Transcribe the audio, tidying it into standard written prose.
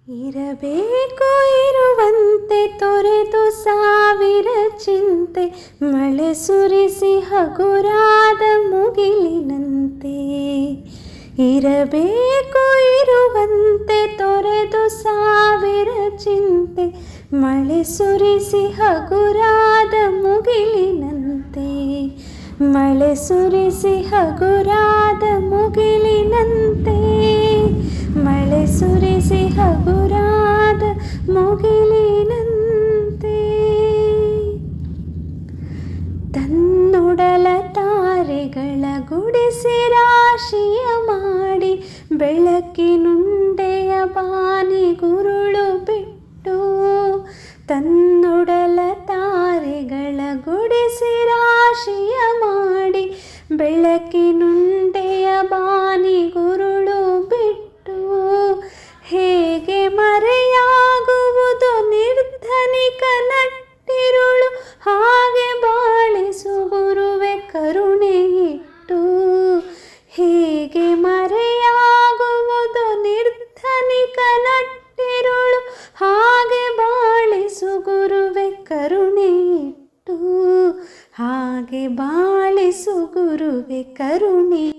ಇರಬೇಕು ಇರುವಂತೆ ತೊರೆದು ಸಾವಿರ ಚಿಂತೆ, ಮಳೆ ಸುರಿಸಿ ಹಗುರಾದ ಮುಗಿಲಿನಂತೆ. ಇರಬೇಕು ಇರುವಂತೆ ತೊರೆದು ಸಾವಿರ ಚಿಂತೆ, ಮಳೆ ಸುರಿಸಿ ಹಗುರಾದ ಮುಗಿಲಿನಂತೆ. ಮಳೆ ಸುರಿಸಿ ಹಗುರಾದ ಮುಗಿಲಿನಂತೆ. ಮಳೆ ಸುರಿಸಿ ಹಗುರಾದ ಮುಗಿಲಿನಂತೆ. ತನ್ನೊಡಲ ತಾರೆಗಳ ಗುಡಿಸಿ ರಾಶಿಯ ಮಾಡಿ, ಬೆಳಕಿನುಂಡೆಯ ಬಾನಿ ಗುರುಳು ಬಿಟ್ಟು. ತನ್ನೊಡಲ ತಾರೆಗಳ ಗುಡಿಸಿ ರಾಶಿಯ ಮಾಡಿ, ಬೆಳಕಿನುಂಡೆಯ ಬಾನಿ ಗುರುಳು ಬಿಟ್ಟು. ಹೇಗೆ ಮರೆಯಾಗುವುದು ನಿರ್ಧನಿಕ ನಟ್ಟಿರುಳು, ಹಾಗೆ ಬಾಳಿಸು ಗುರುವೆ ಕರುಣೆ ಇಟ್ಟು. ಹೇಗೆ ಮರೆಯಾಗುವುದು ನಿರ್ಧನಿಕ ನಟ್ಟಿರುಳು, ಹಾಗೆ ಬಾಳಿಸು ಗುರುವೆ ಕರುಣೆ ಇಟ್ಟು. ಹಾಗೆ ಬಾಳಿಸು ಗುರುವೆ ಕರುಣೆ